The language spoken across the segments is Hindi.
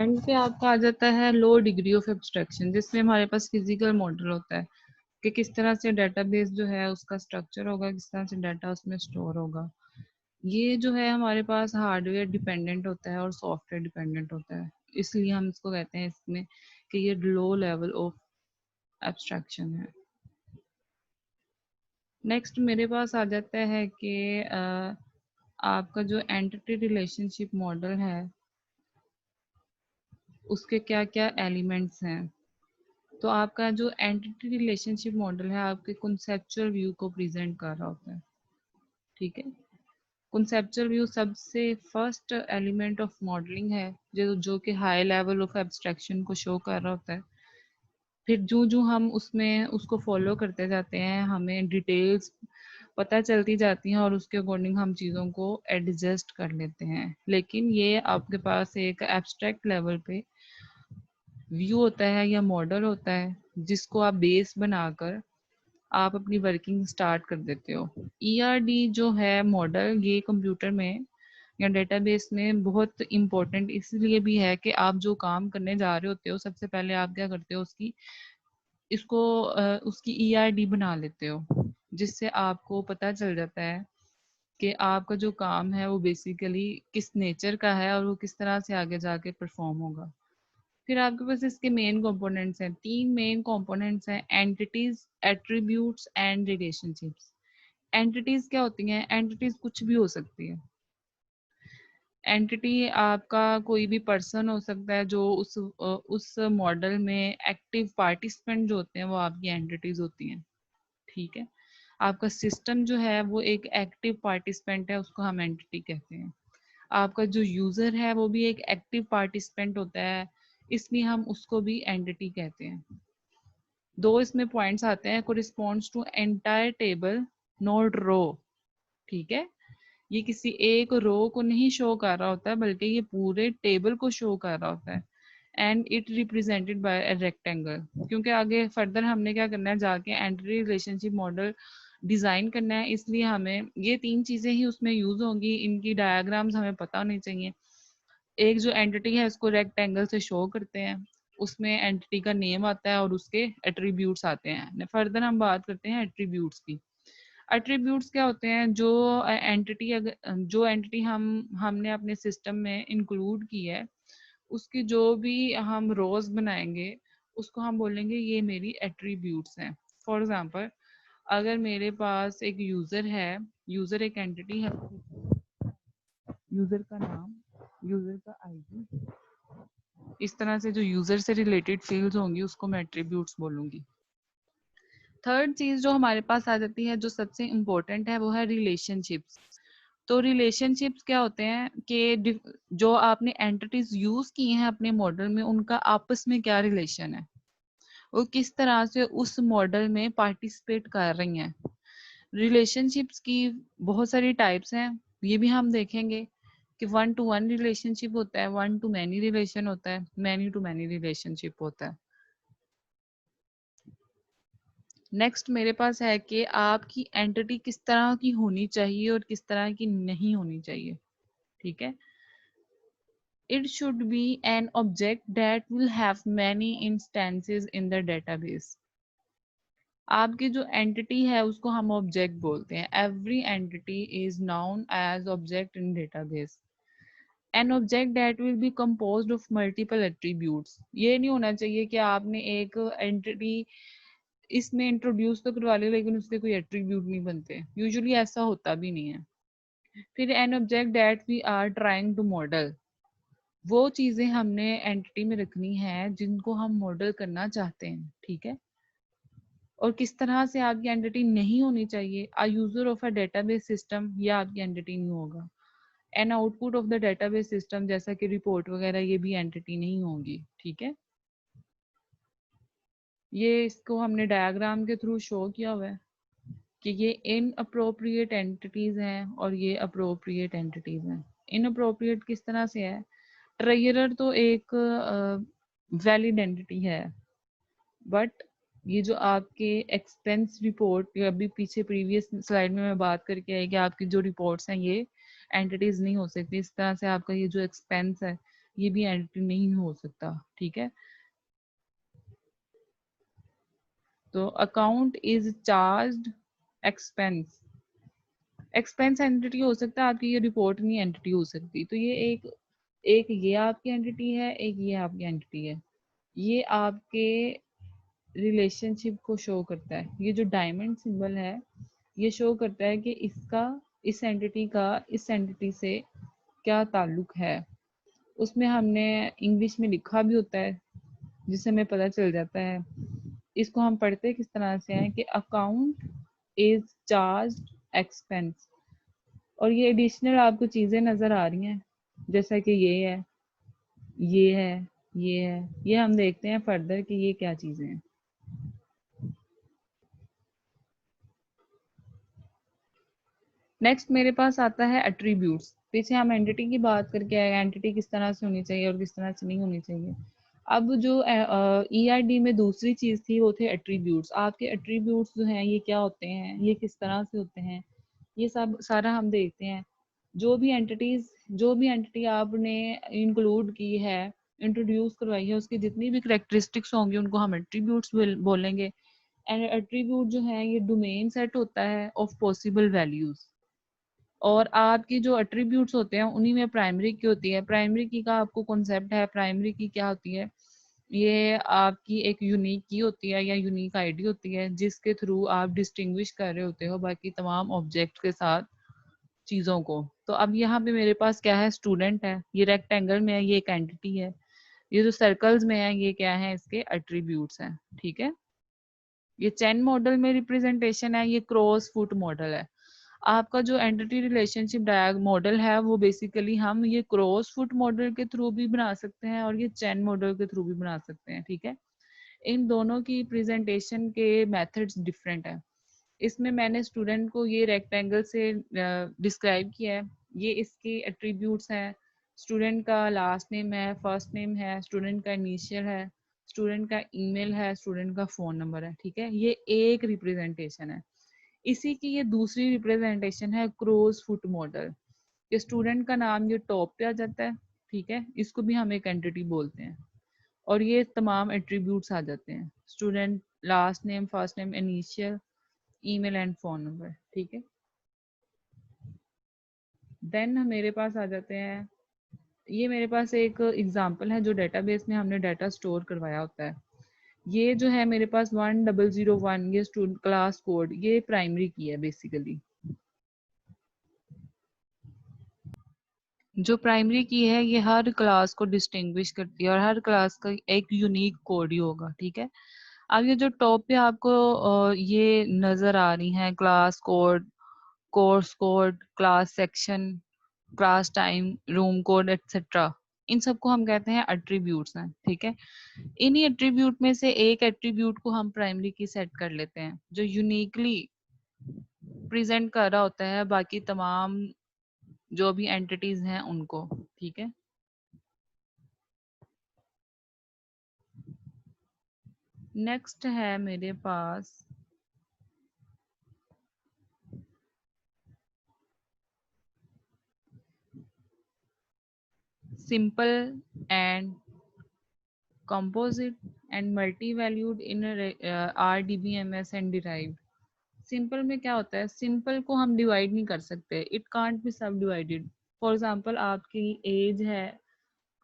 एंड पे आपका आ जाता है लो डिग्री ऑफ एब्स्ट्रैक्शन, जिसमें हमारे पास फिजिकल मॉडल होता है कि किस तरह से डेटाबेस जो है उसका स्ट्रक्चर होगा, किस तरह से डाटा उसमें स्टोर होगा। ये जो है हमारे पास हार्डवेयर डिपेंडेंट होता है और सॉफ्टवेयर डिपेंडेंट होता है, इसलिए हम इसको कहते हैं इसमें कि ये लो लेवल ऑफ एब्स्ट्रैक्शन है। नेक्स्ट मेरे पास आ जाता है कि आपका जो एंटिटी रिलेशनशिप मॉडल है उसके क्या क्या एलिमेंट्स हैं। तो आपका जो एंटिटी रिलेशनशिप मॉडल है आपके कॉन्सेप्चुअल व्यू को प्रेजेंट कर रहा होता है। ठीक है, कॉन्सेप्चुअल व्यू सबसे फर्स्ट एलिमेंट ऑफ मॉडलिंग है जो कि हाई लेवल ऑफ एब्स्ट्रैक्शन को शो कर रहा होता है। फिर जो जो हम उसमें उसको फॉलो करते जाते हैं हमें डिटेल्स पता चलती जाती हैं और उसके अकॉर्डिंग हम चीज़ों को एडजस्ट कर लेते हैं। लेकिन ये आपके पास एक एब्स्ट्रैक्ट लेवल पे व्यू होता है या मॉडल होता है जिसको आप बेस बनाकर आप अपनी वर्किंग स्टार्ट कर देते हो। ईआरडी जो है मॉडल, ये कंप्यूटर में या डेटाबेस में बहुत इम्पोर्टेंट इसलिए भी है कि आप जो काम करने जा रहे होते हो सबसे पहले आप क्या करते हो उसकी ईआरडी बना लेते हो, जिससे आपको पता चल जाता है कि आपका जो काम है वो बेसिकली किस नेचर का है और वो किस तरह से आगे जाके परफॉर्म होगा। फिर आपके पास इसके मेन कंपोनेंट्स हैं, तीन मेन कंपोनेंट्स हैं, entities, attributes and relationships. Entities क्या होती हैं? एंटिटीज कुछ भी हो सकती है। एंटिटी आपका कोई भी पर्सन हो सकता है जो उस मॉडल में एक्टिव पार्टिसिपेंट जो होते हैं वो आपकी एंटिटीज होती हैं। ठीक है, आपका सिस्टम जो है वो एक एक्टिव पार्टिसिपेंट है, उसको हम एंटिटी कहते हैं। आपका जो यूजर है वो भी एक एक्टिव पार्टिसिपेंट होता है, इसलिए हम उसको भी एंटिटी कहते हैं। दो इसमें पॉइंट्स आते हैं, कोरिस्पॉन्ड्स टू एंटायर टेबल नोट रो। ठीक है, ये किसी एक रो को नहीं शो कर रहा होता है बल्कि ये पूरे टेबल को शो कर रहा होता है। And it represented by a rectangle. क्योंकि आगे फर्दर हमने क्या करना है, जाके एंटिटी रिलेशनशिप मॉडल डिजाइन करना है, इसलिए हमें ये तीन चीजें ही उसमें यूज होंगी। इनकी डायग्राम्स हमें पता होनी चाहिए। एक जो एंटिटी है उसको रेक्टेंगल से शो करते हैं, उसमें एंटिटी का नेम आता है और उसके एट्रीब्यूट्स आते हैं। फर्दर हम बात करते हैं एट्रीब्यूट्स की। एट्रीब्यूट्स क्या होते हैं? जो एंटिटी हमने अपने सिस्टम में इंक्लूड की है उसकी जो भी हम रोज बनाएंगे उसको हम बोलेंगे ये मेरी एट्रीब्यूट्स हैं। फॉर एग्जांपल, अगर मेरे पास एक यूजर है, यूजर एक एंटिटी है, यूजर का नाम, यूजर का आईडी, इस तरह से जो यूजर से रिलेटेड फील्ड्स होंगी उसको मैं एट्रीब्यूट्स बोलूंगी। थर्ड चीज जो हमारे पास आ जाती है जो सबसे इम्पोर्टेंट है वो है रिलेशनशिप्स। तो रिलेशनशिप्स क्या होते हैं कि जो आपने एंटिटीज यूज की हैं अपने मॉडल में उनका आपस में क्या रिलेशन है, वो किस तरह से उस मॉडल में पार्टिसिपेट कर रही हैं। रिलेशनशिप्स की बहुत सारी टाइप्स हैं, ये भी हम देखेंगे कि वन टू वन रिलेशनशिप होता है, वन टू मैनी रिलेशन होता है, मैनी टू मैनी रिलेशनशिप होता है। नेक्स्ट मेरे पास है कि आपकी एंटिटी किस तरह की होनी चाहिए और किस तरह की नहीं होनी चाहिए। ठीक है, it should be an object that will have many instances in the database। आपकी जो एंटिटी है उसको हम ऑब्जेक्ट बोलते हैं। Every entity is known as object in database. An object that will be composed of multiple attributes. ये नहीं होना चाहिए कि आपने एक एंटिटी इसमें इंट्रोड्यूस तो करवा लिया लेकिन उसके कोई एट्रीब्यूट नहीं बनते, यूजुअली ऐसा होता भी नहीं है। फिर an object that we are trying to model, वो चीजें हमने एंटिटी में रखनी है जिनको हम मॉडल करना चाहते हैं। ठीक है, और किस तरह से आपकी एंटिटी नहीं होनी चाहिए, a user of a database system, ये आपकी एंटिटी नहीं होगा। An output of the database system, जैसा कि रिपोर्ट वगैरह, ये भी एंटिटी नहीं होगी। ठीक है, ये इसको हमने डायग्राम के थ्रू शो किया हुआ है कि ये इन अप्रोप्रिएट एंटिटीज हैं और ये अप्रोप्रिएट एंटिटीज हैं। इन अप्रोप्रिएट किस तरह से है? ट्रेजरर तो एक वैलिड एंटिटी है, बट ये जो आपके एक्सपेंस रिपोर्ट, अभी पीछे प्रीवियस स्लाइड में मैं बात करके आई कि आपकी जो रिपोर्ट्स हैं ये एंटिटीज नहीं हो सकती। इस तरह से आपका ये जो एक्सपेंस है ये भी एंटिटी नहीं हो सकता, ठीक है। तो account is charged expense, expense entity हो सकता है आपकी, ये रिपोर्ट नहीं एंटिटी हो सकती। तो ये एक ये आपकी एंटिटी है, एक ये आपकी एंटिटी है। ये आपके रिलेशनशिप को शो करता है। ये जो डायमंड सिंबल है ये शो करता है कि इसका इस एंटिटी का इस एंटिटी से क्या ताल्लुक है। उसमें हमने इंग्लिश में लिखा भी होता है जिससे हमें पता चल जाता है। इसको हम पढ़ते किस तरह से हैं कि अकाउंट इज चार्ज एक्सपेंस, और ये एडिशनल आपको चीजें नजर आ रही हैं जैसा कि ये है, ये है, ये है। ये हम देखते हैं फर्दर कि ये क्या चीजें हैं। नेक्स्ट मेरे पास आता है एट्रीब्यूट्स। पीछे हम एंटिटी की बात करके आए, एंटिटी किस तरह से होनी चाहिए और किस तरह से नहीं होनी चाहिए। अब जो ईआरडी में दूसरी चीज थी वो थे एट्रीब्यूट्स। आपके एट्रीब्यूट्स जो हैं ये क्या होते हैं, ये किस तरह से होते हैं, ये सब सारा हम देखते हैं। जो भी एंटिटी आपने इंक्लूड की है, इंट्रोड्यूस करवाई है, उसकी जितनी भी करेक्टरिस्टिक्स होंगी उनको हम एट्रीब्यूट्स बोलेंगे। एंड एट्रीब्यूट जो है ये डोमेन सेट होता है ऑफ पॉसिबल वैल्यूज। और आपकी जो एट्रीब्यूट्स होते हैं उन्हीं में प्राइमरी की होती है। प्राइमरी की का आपको कॉन्सेप्ट है, प्राइमरी की क्या होती है, ये आपकी एक यूनिक की होती है या यूनिक आईडी होती है जिसके थ्रू आप डिस्टिंग्विश कर रहे होते हो बाकी तमाम ऑब्जेक्ट के साथ चीज़ों को। तो अब यहाँ पे मेरे पास क्या है, स्टूडेंट है, ये रेक्टेंगल में है, ये एक एंटिटी है। ये जो सर्कल्स में है ये क्या है, इसके एट्रीब्यूट्स हैं, ठीक है। ये चेन मॉडल में रिप्रेजेंटेशन है, ये क्रॉस फुट मॉडल है। आपका जो एंटिटी रिलेशनशिप मॉडल है वो बेसिकली हम ये क्रॉस फुट मॉडल के थ्रू भी बना सकते हैं और ये चेन मॉडल के थ्रू भी बना सकते हैं, ठीक है। इन दोनों की प्रेजेंटेशन के मेथड्स डिफरेंट है। इसमें मैंने स्टूडेंट को ये रेक्टेंगल से डिस्क्राइब किया है। ये इसके एट्रीब्यूट्स हैं। स्टूडेंट का लास्ट नेम है, फर्स्ट नेम है, स्टूडेंट का इनिशियल है, स्टूडेंट का ईमेल है, स्टूडेंट का फ़ोन नंबर है, ठीक है। ये एक रिप्रेजेंटेशन है। इसी की ये दूसरी रिप्रेजेंटेशन है क्रॉस फुट मॉडल। ये स्टूडेंट का नाम ये टॉप पे आ जाता है, ठीक है, इसको भी हम एक एंटिटी बोलते हैं। और ये तमाम एट्रीब्यूट्स आ जाते हैं, student, last name, first name, initial, email and phone number, ठीक है। देन मेरे पास आ जाते हैं, ये मेरे पास एक एग्जांपल है जो डेटाबेस में हमने डाटा स्टोर करवाया होता है। ये जो है मेरे पास 1001, ये स्टूडेंट क्लास कोड, ये प्राइमरी की है बेसिकली। जो प्राइमरी की है ये हर क्लास को डिस्टिंग्विश करती है और हर क्लास का एक यूनिक कोड ही होगा, ठीक है। अब ये जो टॉप पे आपको ये नजर आ रही हैं, class code, course code, class section, class time, room code etcetera, इन सबको हम कहते हैं एट्रीब्यूट्स हैं, ठीक है। इन्हीं एट्रीब्यूट में से एक एट्रीब्यूट को हम प्राइमरी की सेट कर लेते हैं जो यूनिकली प्रेजेंट कर रहा होता है बाकी तमाम जो भी एंटिटीज हैं उनको, ठीक है। नेक्स्ट है मेरे पास simple and composite and multi-valued in RDBMS and derived। Simple में क्या होता है, सिंपल को हम डिवाइड नहीं कर सकते, इट कांट बी सब डिवाइडेड। फॉर एग्जांपल आपकी एज है,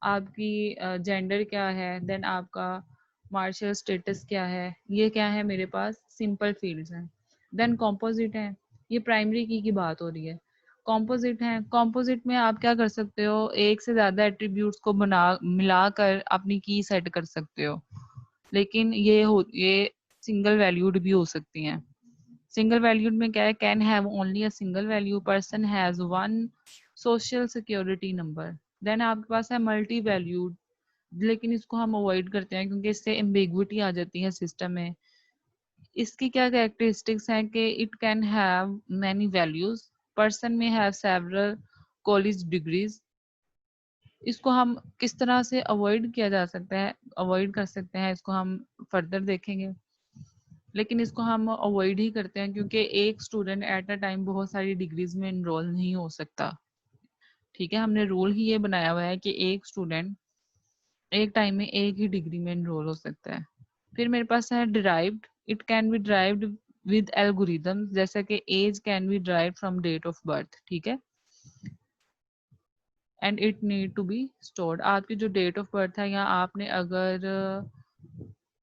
आपकी जेंडर क्या है, देन आपका मार्शल स्टेटस क्या है, ये क्या है मेरे पास सिंपल फील्ड्स हैं। देन कॉम्पोजिट है, ये प्राइमरी की बात हो रही है। कॉम्पोजिट है, कॉम्पोजिट में आप क्या कर सकते हो, एक से ज्यादा एट्रीब्यूट्स को बना मिलाकर अपनी की सेट कर सकते हो, लेकिन ये सिंगल वैल्यूड भी हो सकती हैं। सिंगल वैल्यूड में क्या है, can have only a single value, person has one social security number. Then आपके पास है मल्टी वैल्यूड, लेकिन इसको हम अवॉइड करते हैं क्योंकि इससे एम्बिगुइटी आ जाती है सिस्टम में। इसकी क्या कैरेक्टरिस्टिक्स हैं कि it can have many values, person में हैव सेवरल कॉलेज डिग्रीज। इसको हम किस तरह से अवॉइड किया जा सकता है, अवॉइड कर सकते हैं, इसको हम फर्दर देखेंगे। लेकिन इसको हम अवॉइड ही करते हैं क्योंकि एक स्टूडेंट एट अ टाइम बहुत सारी डिग्रीज में इनरोल नहीं हो सकता, ठीक है। हमने रूल ही ये बनाया हुआ है कि एक स्टूडेंट एक टाइम में एक ही डिग्री में एनरोल हो सकता है। फिर मेरे पास है derived, it can be derived with algorithm, जैसे कि age can be derived from date of birth, ठीक है, and it need to be stored. आपकी जो डेट ऑफ बर्थ है, या आपने अगर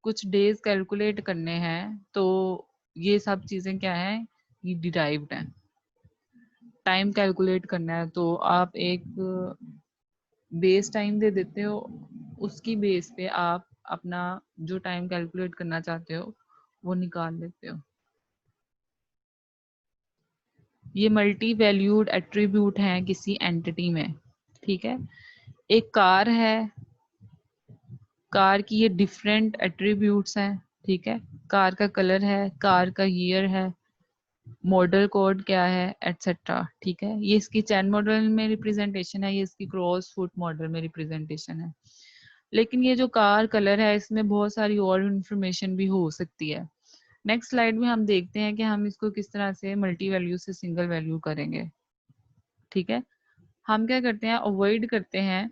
कुछ डेज कैलकुलेट करने हैं तो ये सब चीजें क्या है, ये डिराइव्ड है। टाइम कैलकुलेट करना है तो आप एक बेस टाइम दे देते हो, उसकी बेस पे आप अपना जो टाइम कैलकुलेट करना चाहते हो वो निकाल लेते हो। ये मल्टी वैल्यूड एट्रीब्यूट हैं किसी एंटिटी में, ठीक है। एक कार है, कार की ये डिफरेंट एट्रीब्यूट्स हैं, ठीक है। कार का कलर है, कार का ईयर है, मॉडल कोड क्या है, एटसेट्रा, ठीक है। ये इसकी चैन मॉडल में रिप्रेजेंटेशन है, ये इसकी क्रॉस फुट मॉडल में रिप्रेजेंटेशन है। लेकिन ये जो कार कलर है, इसमें बहुत सारी और इंफॉर्मेशन भी हो सकती है। नेक्स्ट स्लाइड में हम देखते हैं कि हम इसको किस तरह से मल्टी वैल्यू से सिंगल वैल्यू करेंगे, ठीक है। हम क्या करते हैं, अवॉइड करते हैं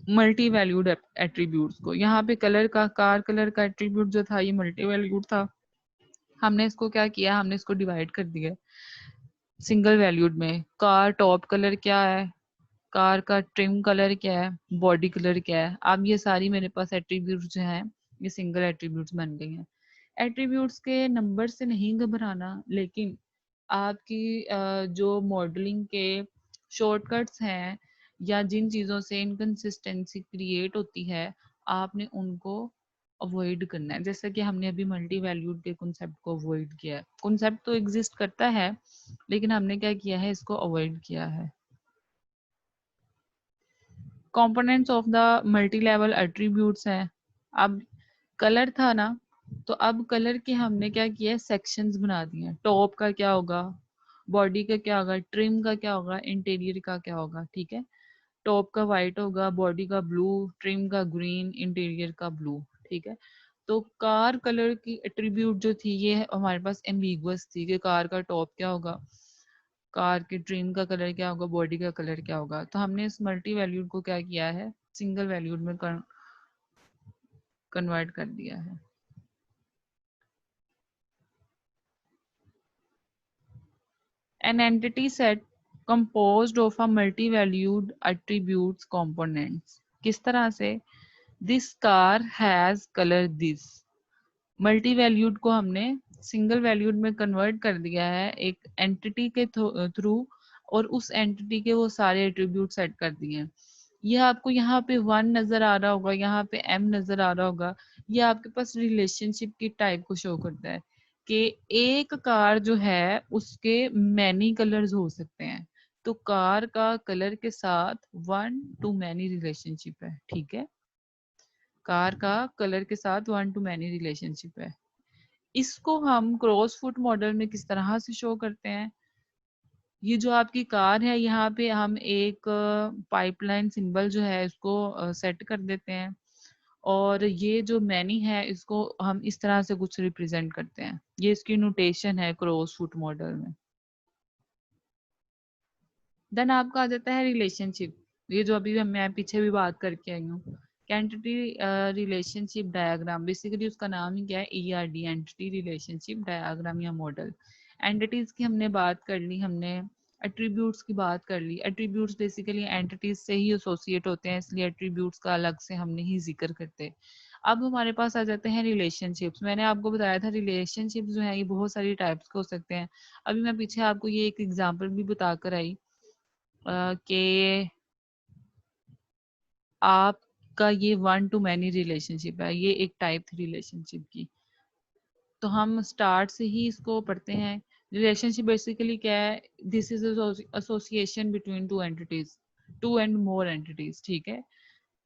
मल्टी वैल्यूड एट्रीब्यूट्स को। यहाँ पे कलर का, कार कलर का एट्रीब्यूट जो था ये मल्टी वैल्यूड था, हमने इसको क्या किया, हमने इसको डिवाइड कर दिया सिंगल वैल्यूड में। कार टॉप कलर क्या है, कार का ट्रिम कलर क्या है, बॉडी कलर क्या है। अब ये सारी मेरे पास एट्रीब्यूट्स जो हैं ये सिंगल एट्रीब्यूट्स बन गई हैं। एट्रीब्यूट्स के नंबर से नहीं घबराना, लेकिन आपकी जो मॉडलिंग के शॉर्टकट्स हैं या जिन चीज़ों से इनकंसिस्टेंसी क्रिएट होती है, आपने उनको अवॉइड करना है। जैसे कि हमने अभी मल्टी वैल्यूड के कॉन्सेप्ट को अवॉइड किया है। कॉन्सेप्ट तो एग्जिस्ट करता है, लेकिन हमने क्या किया है, इसको अवॉइड किया है। Components of the multi level attributes हैं। अब कलर था ना, तो अब कलर के हमने क्या किया, सेक्शंस बना दिए। टॉप का क्या होगा, बॉडी का क्या होगा, ट्रिम का क्या होगा, इंटीरियर का क्या होगा, ठीक है। टॉप का वाइट होगा, बॉडी का ब्लू, ट्रिम का ग्रीन, इंटीरियर का ब्लू, ठीक है। तो कार कलर की एट्रीब्यूट जो थी ये हमारे पास एम्बिगुअस थी कि कार का टॉप क्या होगा, कार के ट्रिम का कलर क्या होगा, बॉडी का कलर क्या होगा। तो हमने इस मल्टी वैल्यूड को क्या किया है, सिंगल वैल्यूड में कन्वर्ट कर दिया है। An entity set composed of a multi-valued attributes components. किस तरह से, this car has color this, multi valued को हमने सिंगल वैल्यूड में कन्वर्ट कर दिया है एक एंटिटी के थ्रू, और उस एंटिटी के वो सारे एट्रीब्यूट सेट कर दिए हैं। ये आपको यहाँ पे 1 नजर आ रहा होगा, यहाँ पे m नजर आ रहा होगा। ये आपके पास रिलेशनशिप की टाइप को शो करता है कि एक कार जो है उसके मैनी कलर्स हो सकते हैं। तो कार का कलर के साथ 1 to many रिलेशनशिप है, ठीक है। कार का कलर के साथ 1 to many रिलेशनशिप है। इसको हम क्रॉस फुट मॉडल में किस तरह से शो करते हैं, ये जो आपकी कार है यहाँ पे हम एक पाइपलाइन सिंबल जो है इसको सेट कर देते हैं, और ये जो मैनी है इसको हम इस तरह से कुछ रिप्रेजेंट करते हैं। ये इसकी नोटेशन है क्रॉस फुट मॉडल में। देन आपका आ जाता है रिलेशनशिप। ये जो अभी मैं पीछे भी बात करके आई हूँ, एंटिटी रिलेशनशिप डायग्राम, बेसिकली उसका नाम ही क्या है, ERD, एंटिटी रिलेशनशिप डायग्राम या मॉडल। एंटिटीज की हमने बात कर ली, हमने एट्रीब्यूट्स की बात कर ली। एट्रीब्यूट्स बेसिकली एंटिटीज से ही एसोसिएट होते हैं, इसलिए एट्रीब्यूट्स का अलग से हम नहीं जिक्र करते। अब हमारे पास आ जाते हैं रिलेशनशिप्स। मैंने आपको बताया था रिलेशनशिप्स जो है ये बहुत सारी टाइप्स के हो सकते हैं। अभी मैं पीछे आपको ये एक एग्जांपल भी बताकर आई कि आपका ये 1 to many रिलेशनशिप है, ये एक टाइप थी रिलेशनशिप की। तो हम स्टार्ट से ही इसको पढ़ते हैं। रिलेशनशिप बेसिकली क्या है, this is association between two entities, two and more entities, ठीक है।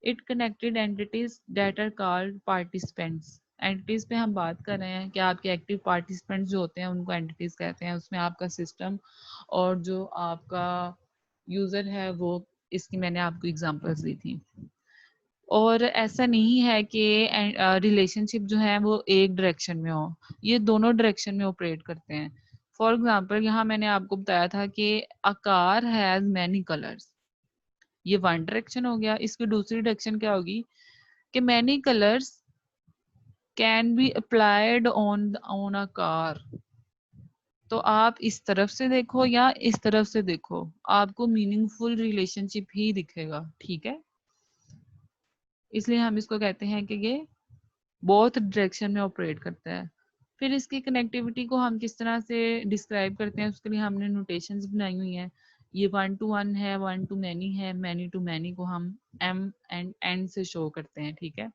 It connected entities that are called participants. Entities पे हम बात कर रहे हैं कि आपके एक्टिव पार्टिसिपेंट्स जो होते हैं उनको एंटिटीज कहते हैं। उसमें आपका सिस्टम और जो आपका यूजर है वो, इसकी मैंने आपको एग्जांपल्स दी थी। और ऐसा नहीं है कि रिलेशनशिप जो है वो एक डायरेक्शन में हो, ये दोनों डायरेक्शन में ऑपरेट करते हैं। फॉर एग्जांपल यहाँ मैंने आपको बताया था कि a car has many colours, ये वन डायरेक्शन हो गया। इसकी दूसरी डायरेक्शन क्या होगी कि many colours can be applied on a car. तो आप इस तरफ से देखो या इस तरफ से देखो, आपको मीनिंगफुल रिलेशनशिप ही दिखेगा, ठीक है। इसलिए हम इसको कहते हैं कि ये बोथ डायरेक्शन में ऑपरेट करता है। फिर इसकी कनेक्टिविटी को हम किस तरह से डिस्क्राइब करते हैं, उसके लिए हमने नोटेशंस बनाई हुई हैं। ये 1 to 1 है, 1 to many है, many to many को हम m एंड n से शो करते हैं, ठीक है।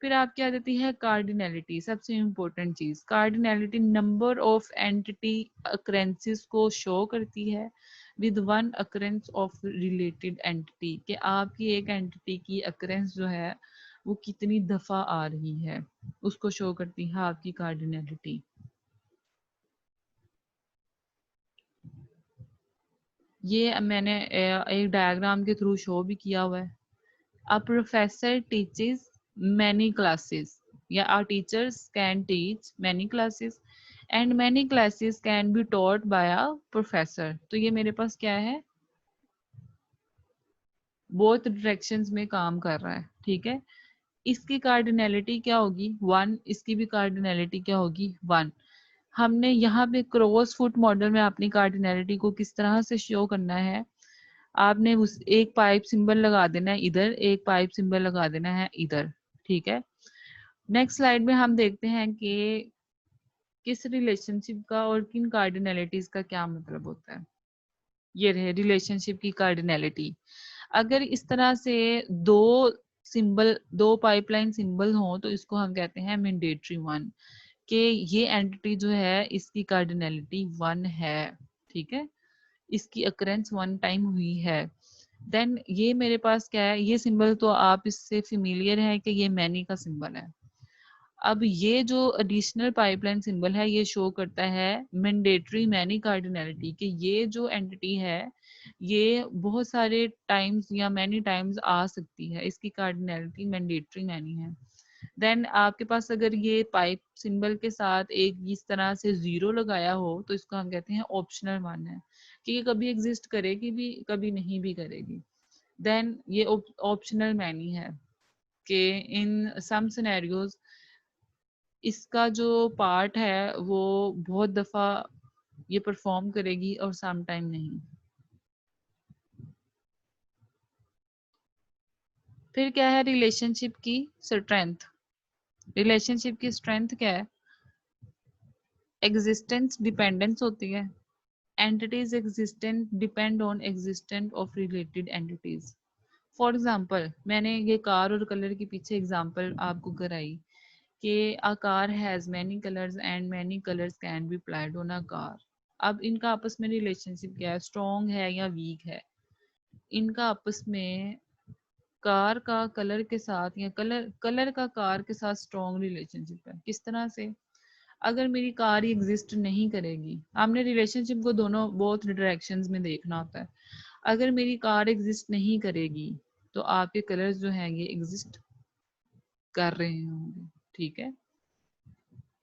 फिर आपकी आ जाती है कार्डिनैलिटी, सबसे इम्पोर्टेंट चीज। Cardinality number of entity occurrences को शो करती है with one occurrence of related entity, कि आपकी एक एंटिटी की अक्रेंस जो है वो कितनी दफा आ रही है, उसको शो करती है आपकी कार्डिनैलिटी। ये मैंने एक डायग्राम के थ्रू शो भी किया हुआ है। A professor teaches many classes. Yeah, our teachers can teach many classes and many classes can be taught by a professor. तो ये मेरे पास क्या है, both directions में काम कर रहा है, ठीक है। इसकी कार्डिनैलिटी क्या होगी 1, इसकी भी कार्डिनैलिटी क्या होगी 1। हमने यहाँ पे क्रॉस फुट मॉडल में अपनी कार्डिनैलिटी को किस तरह से शो करना है, आपने उस एक पाइप सिंबल लगा देना है इधर, एक पाइप सिंबल लगा देना है इधर, ठीक है। नेक्स्ट स्लाइड में हम देखते हैं कि किस रिलेशनशिप का और किन कार्डिनैलिटीज का क्या मतलब होता है। ये रहे रिलेशनशिप की कार्डिनैलिटी। अगर इस तरह से दो सिंबल, दो पाइपलाइन सिंबल हो तो इसको हम कहते हैं मैंडेटरी वन, कि ये एंटिटी जो है इसकी कार्डिनैलिटी 1 है, ठीक है, इसकी अकरेंस 1 टाइम हुई है। देन ये मेरे पास क्या है, ये सिंबल तो आप इससे फेमिलियर है कि ये मैनी का सिंबल है। अब ये जो एडिशनल पाइपलाइन सिंबल है ये शो करता है मैंडेटरी मैनी कार्डिनैलिटी, कि ये जो एंटिटी है ये बहुत सारे टाइम्स या मैनी टाइम्स आ सकती है, इसकी कार्डिनैलिटी मैंडेटरी मैनी है। देन आपके पास अगर ये पाइप सिंबल के साथ एक इस तरह से जीरो लगाया हो तो इसको हम कहते हैं ऑप्शनल वन है, कि ये कभी एग्जिस्ट करेगी भी कभी नहीं भी करेगी। देन ये ऑप्शनल मैनी है, कि इन सम सिनेरियोज इसका जो पार्ट है वो बहुत दफा ये परफॉर्म करेगी और सम टाइम नहीं। फिर क्या है रिलेशनशिप की स्ट्रेंथ। रिलेशनशिप की स्ट्रेंथ क्या है, एग्जिस्टेंस डिपेंडेंस होती है। Entities existent depend on existent of related entities. For example मैंने ये कार और कलर के पीछे एग्जाम्पल आपको कराई कि a car has many colors and many colors can be applied on a car। अब इनका आपस में रिलेशनशिप क्या है, स्ट्रॉन्ग है या वीक है। इनका आपस में कार का कलर के साथ या कलर कलर का कार के साथ स्ट्रॉन्ग रिलेशनशिप है। किस तरह से, अगर मेरी कार ही एग्जिस्ट नहीं करेगी, हमने रिलेशनशिप को दोनों बोथ डायरेक्शंस में देखना होता है। अगर मेरी कार एग्जिस्ट नहीं करेगी तो आपके कलर्स जो हैं ये एग्जिस्ट कर रहे होंगे, ठीक है।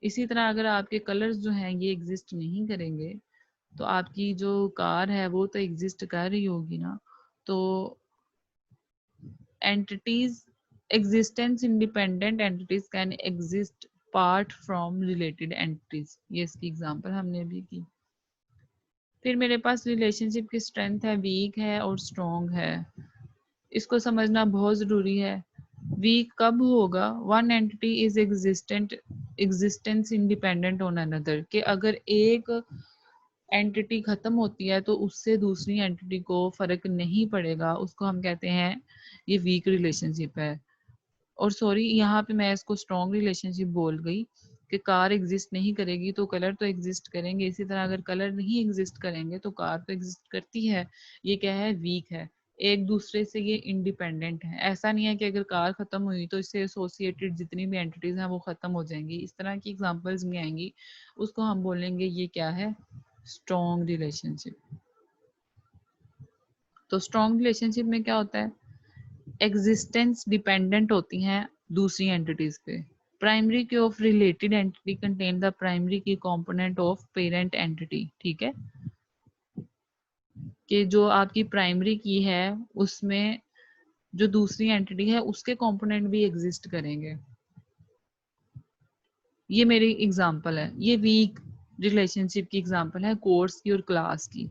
इसी तरह अगर आपके कलर्स जो हैं ये एग्जिस्ट नहीं करेंगे तो आपकी जो कार है वो तो एग्जिस्ट कर रही होगी ना। तो entities existence independent entities can exist part from related entities, ये इसकी एग्जांपल हमने भी की। फिर मेरे पास रिलेशनशिप की स्ट्रेंथ है, वीक है और स्ट्रॉन्ग है। इसको समझना बहुत जरूरी है। वीक कब होगा, one entity is existence independent on another, कि अगर एक एंटिटी खत्म होती है तो उससे दूसरी एंटिटी को फर्क नहीं पड़ेगा, उसको हम कहते हैं ये वीक रिलेशनशिप है। और सॉरी यहाँ पे मैं इसको स्ट्रॉन्ग रिलेशनशिप बोल गई, कि कार एग्जिस्ट नहीं करेगी तो कलर तो एग्जिस्ट करेंगे, इसी तरह अगर कलर नहीं एग्जिस्ट करेंगे तो कार तो एग्जिस्ट करती है। ये क्या है, वीक है, एक दूसरे से ये इंडिपेंडेंट है। ऐसा नहीं है कि अगर कार खत्म हुई तो इससे एसोसिएटेड जितनी भी एंटिटीज हैं वो खत्म हो जाएंगी, इस तरह की एग्जांपल्स में आएंगी, उसको हम बोलेंगे ये क्या है, स्ट्रॉन्ग रिलेशनशिप। तो स्ट्रॉन्ग रिलेशनशिप में क्या होता है, एग्जिस्टेंस डिपेंडेंट होती हैं दूसरी एंटिटीज पे। प्राइमरी की of related entity contain the primary की कंपोनेंट ऑफ पेरेंट एंटिटी, ठीक है, कि जो आपकी प्राइमरी की है उसमें जो दूसरी एंटिटी है उसके कंपोनेंट भी एग्जिस्ट करेंगे। ये मेरी एग्जांपल है, ये वीक रिलेशनशिप की एग्जांपल है कोर्स की और क्लास की,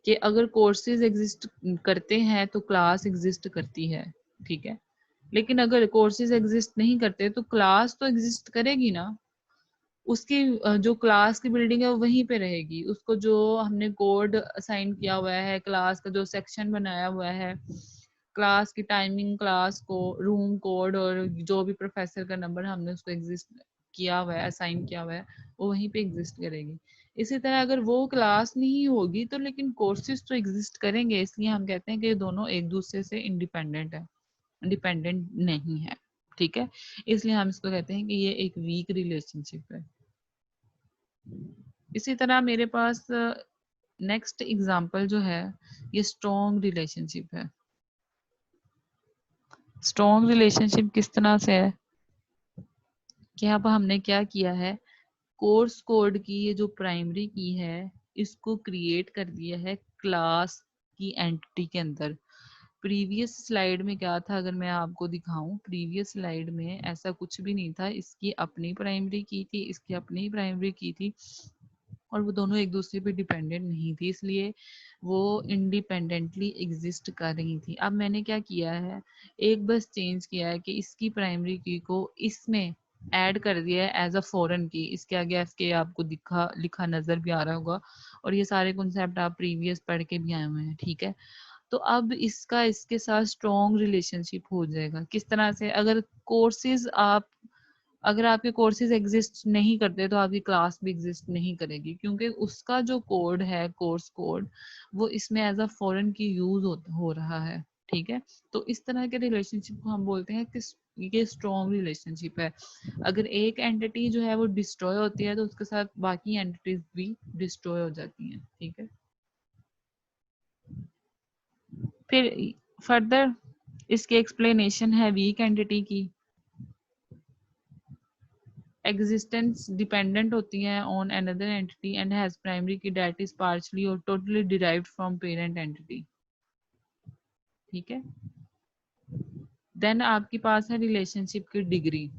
कि अगर कोर्सेज एग्जिस्ट करते हैं तो क्लास एग्जिस्ट करती है, ठीक है। लेकिन अगर कोर्सेज एग्जिस्ट नहीं करते तो क्लास तो एग्जिस्ट करेगी ना, उसकी जो क्लास की बिल्डिंग है वो वहीं पे रहेगी। उसको जो हमने कोड असाइन किया हुआ है, क्लास का जो सेक्शन बनाया हुआ है, क्लास की टाइमिंग, क्लास को रूम कोड और जो भी प्रोफेसर का नंबर हमने उसको एग्जिस्ट किया हुआ है, असाइन किया हुआ है, वो वहीं पे एग्जिस्ट करेगी। इसी तरह अगर वो क्लास नहीं होगी तो लेकिन कोर्सेज तो एग्जिस्ट करेंगे, इसलिए हम कहते हैं कि ये दोनों एक दूसरे से इंडिपेंडेंट है, डिपेंडेंट नहीं है, ठीक है। इसलिए हम इसको कहते हैं कि ये एक वीक रिलेशनशिप है। इसी तरह मेरे पास नेक्स्ट एग्जांपल जो है ये स्ट्रॉन्ग रिलेशनशिप है। स्ट्रॉन्ग रिलेशनशिप किस तरह से है कि अब हमने क्या किया है, कोर्स कोड की ये जो प्राइमरी की है इसको क्रिएट कर दिया है क्लास की एंटिटी के अंदर। प्रीवियस स्लाइड में क्या था, अगर मैं आपको दिखाऊं, प्रीवियस स्लाइड में ऐसा कुछ भी नहीं था, इसकी अपनी प्राइमरी की थी, इसकी अपनी प्राइमरी की थी, और वो दोनों एक दूसरे पे डिपेंडेंट नहीं थी, इसलिए वो इंडिपेंडेंटली एग्जिस्ट कर रही थी। अब मैंने क्या किया है, एक बस चेंज किया है कि इसकी प्राइमरी की को इसमें ऐड कर दिया है एज अ फॉरेन की। इसके आगे एफ के आपको दिखा लिखा नजर भी आ रहा होगा, और ये सारे कॉन्सेप्ट आप प्रीवियस पढ़ के भी आए हुए हैं, ठीक है। तो अब इसका इसके साथ स्ट्रॉन्ग रिलेशनशिप हो जाएगा। किस तरह से, अगर आपके कोर्सेज एग्जिस्ट नहीं करते तो आपकी क्लास भी एग्जिस्ट नहीं करेगी, क्योंकि उसका जो कोड है, कोर्स कोड, वो इसमें एज अ फॉरेन की यूज हो रहा है, ठीक है। तो इस तरह के रिलेशनशिप को हम बोलते हैं कि ये स्ट्रॉन्ग रिलेशनशिप है। अगर एक एंटिटी जो है वो डिस्ट्रॉय होती है तो उसके साथ बाकी एंटिटीज भी डिस्ट्रॉय हो जाती हैं, ठीक है। फिर फर्दर इसकी एक्सप्लेनेशन है वीक एंटिटी की। एग्जिस्टेंस डिपेंडेंट होती है on another entity and has primary की डेट इज पार्शली और totally derived from parent entity, ठीक है। देन आपके पास है रिलेशनशिप की डिग्री।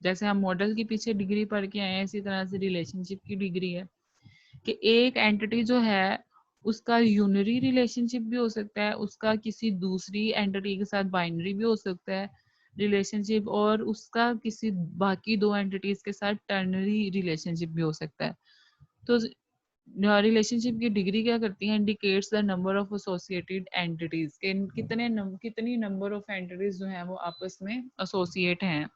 जैसे हम मॉडल के पीछे डिग्री पढ़ के आए हैं, इसी तरह से रिलेशनशिप की डिग्री है कि एक एंटिटी जो है उसका यूनरी रिलेशनशिप भी हो सकता है, उसका किसी दूसरी एंटिटी के साथ बाइनरी भी हो सकता है रिलेशनशिप, और उसका किसी बाकी दो एंटिटीज के साथ टर्नरी रिलेशनशिप भी हो सकता है। तो रिलेशनशिप की डिग्री क्या करती है, indicates the number of associated entities के कितनी नंबर ऑफ एंटिटीज जो है वो आपस में एसोसिएट हैं।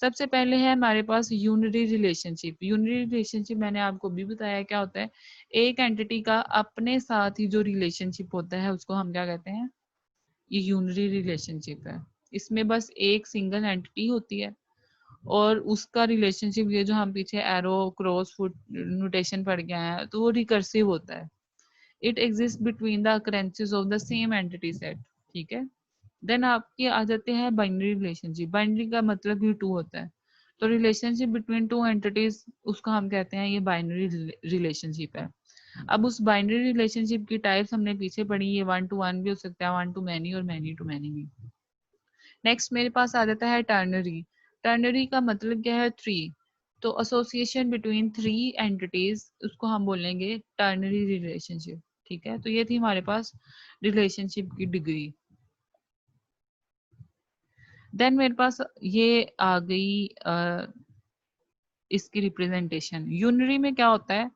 सबसे पहले है हमारे पास यूनरी रिलेशनशिप। यूनरी रिलेशनशिप मैंने आपको भी बताया क्या होता है, एक एंटिटी का अपने साथ ही जो रिलेशनशिप होता है उसको हम क्या कहते हैं, ये यूनरी रिलेशनशिप है। इसमें बस एक सिंगल एंटिटी होती है और उसका रिलेशनशिप, ये जो हम पीछे एरो क्रॉस फुट नोटेशन पढ़ के आए हैं, तो वो रिकर्सिव होता है। It exist between the occurrences of the same entity set, ठीक है। देन आपके आ जाते हैं बाइनरी रिलेशनशिप। बाइनरी का मतलब भी टू होता है, तो रिलेशनशिप बिटवीन टू एंटिटीज उसको हम कहते हैं ये बाइनरी रिलेशनशिप है। अब उस बाइनरी रिलेशनशिप की टाइप्स हमने पीछे पढ़ी, ये वन टू वन भी हो सकता है, वन टू मैनी और मैनी टू मैनी भी। नेक्स्ट मेरे पास आ जाता है टर्नरी। टर्नरी का मतलब क्या है, थ्री। तो एसोसिएशन बिटवीन थ्री एंटिटीज उसको हम बोलेंगे टर्नरी रिलेशनशिप, ठीक है। तो ये थी हमारे पास रिलेशनशिप की डिग्री। देन मेरे पास ये आ गई इसकी रिप्रेजेंटेशन। यूनरी में क्या होता है,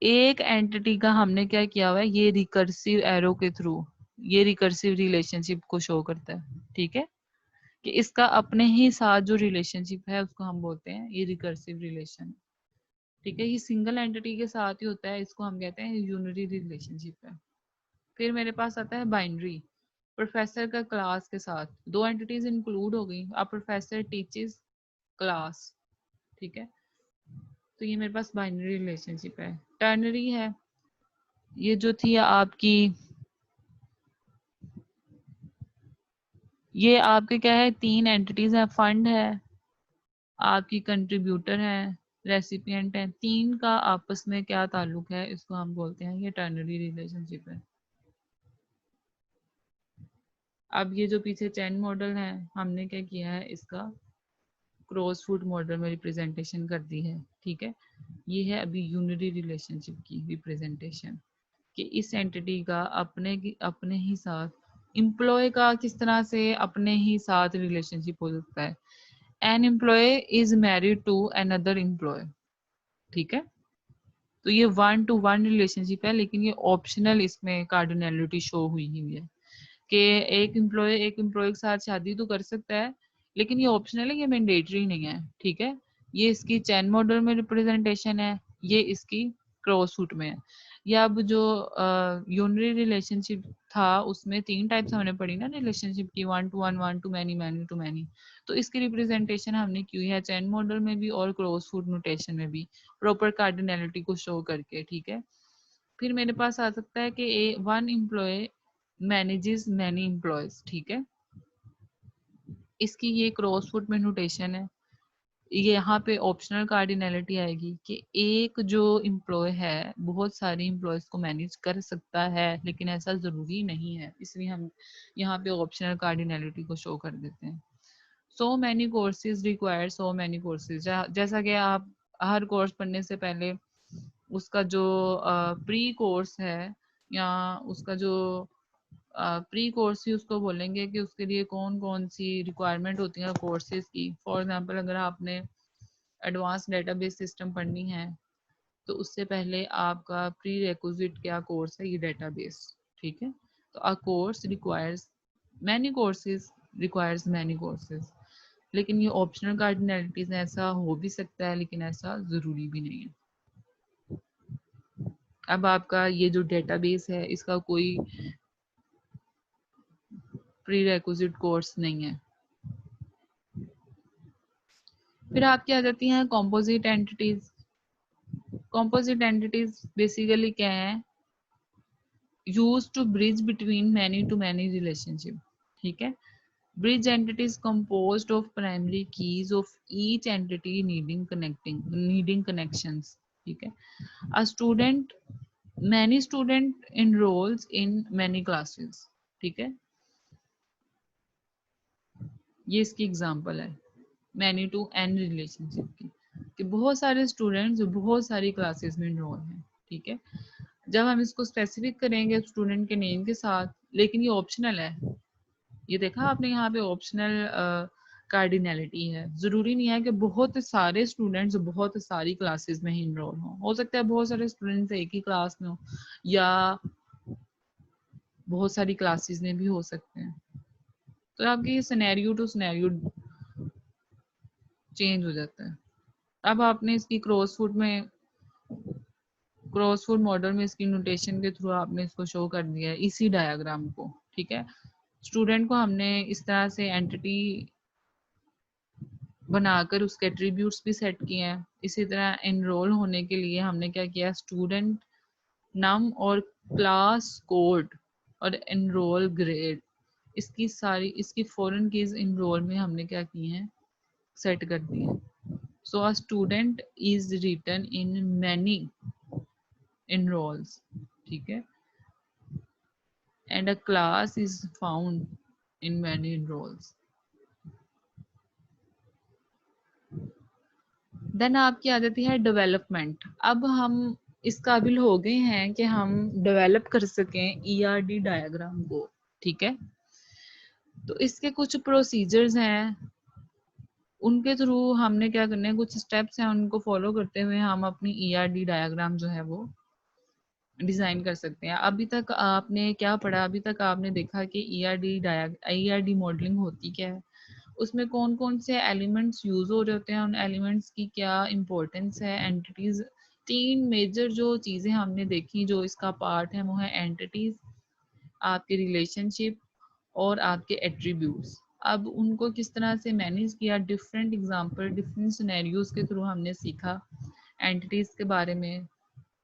एक एंटिटी का हमने क्या किया हुआ है, ये रिकर्सिव एरो के थ्रू ये रिकर्सिव रिलेशनशिप को शो करता है, ठीक है। कि इसका अपने ही साथ जो रिलेशनशिप है उसको हम बोलते हैं ये रिकर्सिव रिलेशन, ठीक है। ये सिंगल एंटिटी के साथ ही होता है, इसको हम कहते हैं यूनरी रिलेशनशिप है। फिर मेरे पास आता है बाइनरी। प्रोफेसर का क्लास के साथ, दो एंटिटीज इंक्लूड हो गई, अब प्रोफेसर टीचेस क्लास, ठीक है। तो ये मेरे पास बाइनरी रिलेशनशिप है। टर्नरी है, ये जो थी आपकी, ये आपके क्या है, तीन एंटिटीज है, फंड है, आपकी कंट्रीब्यूटर है, रेसिपिएंट है, तीन का आपस में क्या ताल्लुक है, इसको हम बोलते हैं ये टर्नरी रिलेशनशिप है। अब ये जो पीछे चैन मॉडल है, हमने क्या किया है, इसका क्रॉस फूट मॉडल में रिप्रेजेंटेशन कर दी है। ठीक है, ये है अभी यूनिटी रिलेशनशिप की रिप्रेजेंटेशन, कि इस एंटिटी का अपने ही साथ, एम्प्लॉय का किस तरह से अपने ही साथ रिलेशनशिप हो सकता है। An employee is married to another employee. ठीक है, तो ये 1-to-1 रिलेशनशिप है, लेकिन ये ऑप्शनल इसमें कार्डिनलिटी शो हुई हुई है कि एक एम्प्लॉय के साथ शादी तो कर सकता है, लेकिन ये ऑप्शनल है, ये मैंडेटरी नहीं है। ठीक है, ये इसकी चैन मॉडल में रिप्रेजेंटेशन है, ये इसकी क्रॉस सूट में है। या अब जो यूनरी रिलेशनशिप था उसमें 3 टाइप्स हमने पढ़ी ना रिलेशनशिप की, 1-to-1, 1-to-many, many-to-many। तो इसकी रिप्रेजेंटेशन हमने की है चैन मॉडल में भी और क्रॉस सूट नोटेशन में भी, प्रॉपर कार्डिनलिटी को शो करके। ठीक है, फिर मेरे पास आ सकता है कि one employee manages many employees. ठीक है, इसकी ये क्रॉस फुट में नोटेशन है। ये यहाँ पे ऑप्शनल कार्डिनलिटी आएगी कि एक जो एम्प्लॉय है बहुत सारे एम्प्लॉयज को मैनेज कर सकता है, लेकिन ऐसा जरूरी नहीं है, इसलिए हम यहाँ पे ऑप्शनल कार्डिनलिटी को शो कर देते हैं। So many courses require so many courses, जैसा कि आप हर कोर्स पढ़ने से पहले उसका जो प्री कोर्स है या उसका जो प्री कोर्स ही उसको बोलेंगे कि उसके लिए कौन कौन सी रिक्वायरमेंट होती है कोर्सेज की। फॉर एग्जांपल अगर आपने एडवांस डेटाबेस सिस्टम पढ़नी है तो उससे पहले आपका प्री रिक्विजिट क्या कोर्स है, ये डेटाबेस। ठीक है, तो a course requires many courses requires many courses, लेकिन ये ऑप्शनल कार्डिनलिटीज, ऐसा हो भी सकता है लेकिन ऐसा जरूरी भी नहीं है। अब आपका ये जो डेटाबेस है इसका कोई प्री रिक्विजिट कोर्स नहीं है। फिर आपकी आ जाती हैं composite entities. Composite entities basically क्या है, use to bridge between many to many relationship. ठीक है, bridge entities composed of primary keys of each entity needing connections। ठीक है, a student many student enrolls in many classes। ठीक है, ये इसकी एग्जांपल है मैनी टू एन रिलेशनशिप की, कि बहुत सारे स्टूडेंट्स बहुत सारी क्लासेस में इनरोल हैं। ठीक है, जब हम इसको स्पेसिफिक करेंगे स्टूडेंट के नेम के साथ, लेकिन ये ऑप्शनल है, ये देखा आपने यहाँ पे ऑप्शनल कार्डिनलिटी है। जरूरी नहीं है कि बहुत सारे स्टूडेंट्स बहुत सारी क्लासेस में ही इनरोल हो सकता है बहुत सारे स्टूडेंट्स एक ही क्लास में हो या बहुत सारी क्लासेस में भी हो सकते हैं। तो आपके सिनेरियो टू सिनेरियो चेंज हो जाता है। अब आपने इसकी क्रॉसफुट मॉडल में इसकी नोटेशन के थ्रू आपने इसको शो कर दिया है इसी डायग्राम को। ठीक है, स्टूडेंट को हमने इस तरह से एंटिटी बनाकर उसके एट्रीब्यूट्स भी सेट किए हैं। इसी तरह एनरोल होने के लिए हमने क्या किया, स्टूडेंट नम और क्लास कोड और एनरोल ग्रेड, इसकी फॉरेन कीज एनरोल में हमने क्या की हैं, सेट कर दी है। So a student is written in many enrolls। ठीक है, and a class is found in many enrolls। Then आपकी आ जाती है डेवलपमेंट। अब हम इस काबिल हो गए हैं कि हम डेवलप कर सकें ईआरडी डायग्राम को। ठीक है, तो इसके कुछ प्रोसीजर्स हैं, उनके थ्रू हमने क्या करना है, कुछ स्टेप्स हैं, उनको फॉलो करते हुए हम अपनी ईआरडी डायग्राम जो है वो डिजाइन कर सकते हैं। अभी तक आपने क्या पढ़ा, अभी तक आपने देखा कि ईआरडी मॉडलिंग होती क्या है, उसमें कौन कौन से एलिमेंट्स यूज हो रहे होते हैं, उन एलिमेंट्स की क्या इंपॉर्टेंस है, एंटिटीज। तीन मेजर जो चीजें हमने देखी जो इसका पार्ट है वो है एंटिटीज, आपके रिलेशनशिप और आपके एट्रीब्यूट्स। अब उनको किस तरह से मैनेज किया, डिफरेंट एग्जांपल डिफरेंट सिनेरियोज के थ्रू हमने सीखा एंटिटीज के बारे में,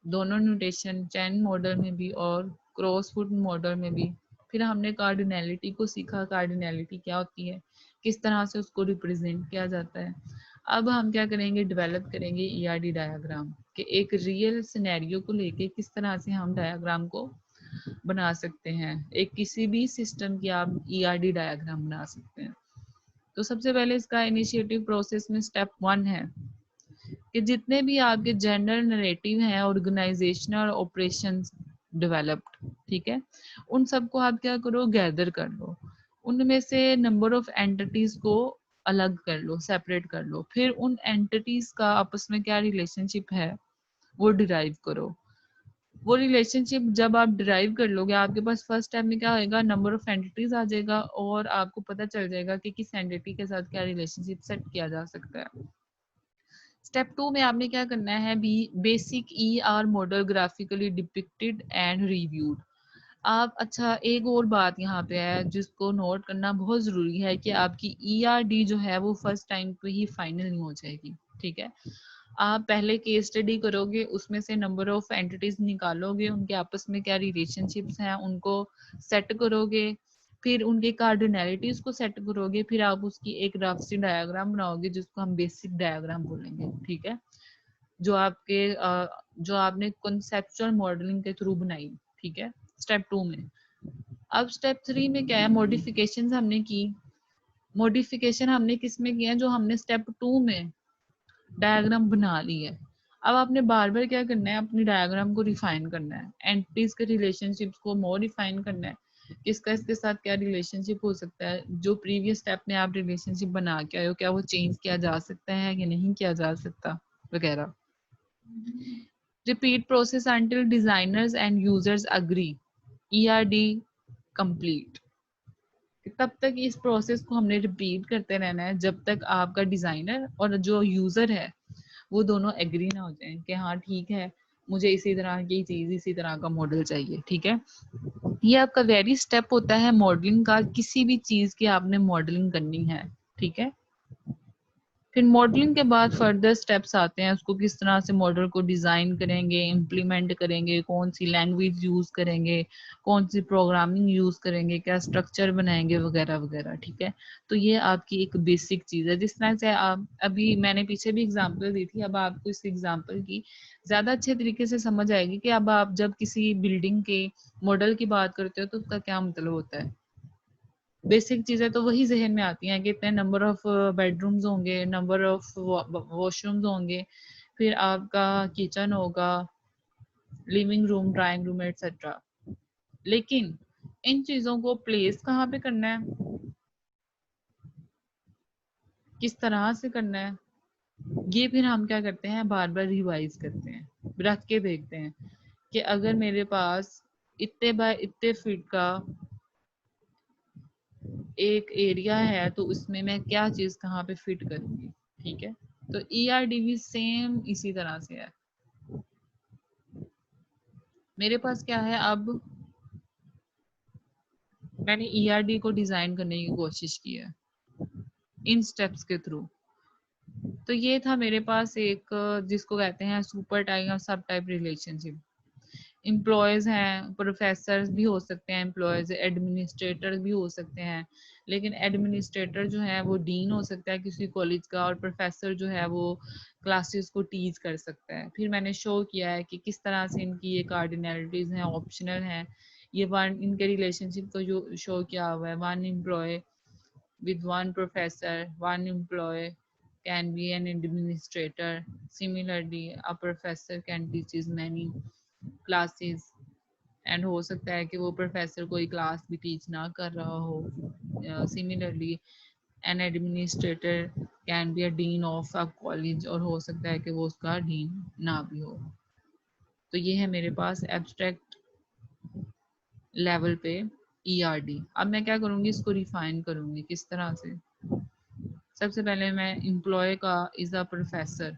दोनों नोटेशन चैन मॉडल में भी और क्रॉसफुट मॉडल में भी। फिर हमने कार्डिनलिटी को सीखा, कार्डिनलिटी क्या होती है, किस तरह से उसको रिप्रेजेंट किया जाता है। अब हम क्या करेंगे, डेवलप करेंगे ईआरडी डायग्राम कि एक रियल सिनेरियो को लेके किस तरह से हम डायग्राम को बना सकते हैं। एक किसी भी सिस्टम की आप ईआरडी डायग्राम बना सकते हैं। तो सबसे पहले इसका इनिशिएटिव प्रोसेस में स्टेप 1 है कि जितने भी आपके जनरल नरेटिव हैं ऑर्गेनाइजेशनल ऑपरेशंस डेवलप्ड, ठीक है, उन सबको आप क्या करो, गैदर कर लो। उनमें से नंबर ऑफ एंटिटीज को अलग कर लो, सेपरेट कर लो। फिर उन एंटिटीज का आपस में क्या रिलेशनशिप है वो डिराइव करो। वो रिलेशनशिप जब आप डिराइव कर लोगे, आपके पास फर्स्ट स्टेप में क्या होएगा, नंबर ऑफ एंटिटीज आ जाएगा और आपको पता चल जाएगा कि किस एंटिटी के साथ क्या रिलेशनशिप सेट किया जा सकता है। स्टेप 2 में आपने क्या करना है, basic E R model graphically depicted and reviewed. आप अच्छा एक और बात यहाँ पे है जिसको नोट करना बहुत ज़रूरी है कि आपकी ई आर डी जो है वो फर्स्ट टाइम पे ही फाइनल नहीं हो जाएगी, ठीक है। आप पहले केस स्टडी करोगे, उसमें से नंबर ऑफ एंटिटीज निकालोगे, उनके आपस में क्या रिलेशनशिप्स हैं उनको सेट करोगे, फिर उनके कार्डिनैलिटीज को सेट करोगे, फिर आप उसकी एक रफ सी डायग्राम बनाओगे जिसको हम बेसिक डायग्राम बोलेंगे, ठीक है, जो आपके जो आपने कॉन्सेप्चुअल मॉडलिंग के थ्रू बनाई, ठीक है, स्टेप 2 में। अब स्टेप 3 में क्या है, मॉडिफिकेशन हमने की। मॉडिफिकेशन हमने किस में किया, जो हमने स्टेप 2 में डायग्राम बना ली है। अब आपने बार बार क्या करना है, अपनी डायग्राम को रिफाइन करना है, एंटिटीज के रिलेशनशिप्स को मोर रिफाइन करना है, किसका इसके साथ क्या रिलेशनशिप हो सकता है, जो प्रीवियस स्टेप में आप रिलेशनशिप बना के आए हो क्या वो चेंज किया जा सकता है या नहीं किया जा सकता, वगैरह। Repeat process until designers and users agree, ERD complete. तब तक इस प्रोसेस को हमने रिपीट करते रहना है जब तक आपका डिजाइनर और जो यूजर है वो दोनों एग्री ना हो जाए कि हाँ ठीक है, मुझे इसी तरह की चीज, इसी तरह का मॉडल चाहिए, ठीक है। ये आपका वेरी स्टेप होता है मॉडलिंग का, किसी भी चीज की आपने मॉडलिंग करनी है, ठीक है। फिर मॉडलिंग के बाद फर्दर स्टेप्स आते हैं, उसको किस तरह से मॉडल को डिजाइन करेंगे, इम्प्लीमेंट करेंगे, कौन सी लैंग्वेज यूज करेंगे, कौन सी प्रोग्रामिंग यूज करेंगे, क्या स्ट्रक्चर बनाएंगे, वगैरह वगैरह, ठीक है। तो ये आपकी एक बेसिक चीज है। जिस तरह से आप अभी मैंने पीछे भी एग्जांपल दी थी, अब आपको इस एग्जांपल की ज्यादा अच्छे तरीके से समझ आएगी कि अब आप जब किसी बिल्डिंग के मॉडल की बात करते हो तो उसका क्या मतलब होता है। बेसिक चीजें तो वही जहन में आती हैं कि इतने नंबर ऑफ बेडरूम्स होंगे, नंबर ऑफ वॉशरूम्स होंगे, फिर आपका किचन होगा, living room, drawing room etcetera. लेकिन इन चीजों को प्लेस कहाँ पे करना है, किस तरह से करना है, ये फिर हम क्या करते हैं, बार बार रिवाइज करते हैं, रख के देखते हैं कि अगर मेरे पास इतने बाय इतने फीट का एक एरिया है तो उसमें मैं क्या चीज कहाँ पे फिट करूंगी, ठीक है। तो ईआरडी भी सेम इसी तरह से है। मेरे पास क्या है, अब मैंने ईआरडी को डिजाइन करने की कोशिश की है इन स्टेप्स के थ्रू। तो ये था मेरे पास एक जिसको कहते हैं सुपर टाइप और सब टाइप रिलेशनशिप। एम्प्लॉयज हैं, प्रोफेसर भी हो सकते हैं, एम्प्लॉयज एडमिनिस्ट्रेटर भी हो सकते हैं, लेकिन एडमिनिस्ट्रेटर जो है वो डीन हो सकता है किसी कॉलेज का, और प्रोफेसर जो है वो क्लासेस को टीच कर सकता है। फिर मैंने शो किया है कि किस तरह से इनकी ये कार्डिनलिटीज हैं, ऑप्शनल हैं। ये वन इनके रिलेशनशिप को जो शो किया हुआ है, one employee with one professor, one employee can be an administrator. Similarly, a professor can teach many classes and हो सकता है कि वो प्रोफेसर कोई क्लास भी टीच ना कर रहा हो। Similarly an administrator can be a dean of a college, और हो सकता है कि वो उसका डीन ना भी हो। तो ये है मेरे पास एब्स्ट्रैक्ट लेवल पे ईआरडी। अब मैं क्या करूँगी, इसको रिफाइन करूँगी किस तरह से। सबसे पहले मैं एम्प्लॉय का इज अ प्रोफेसर,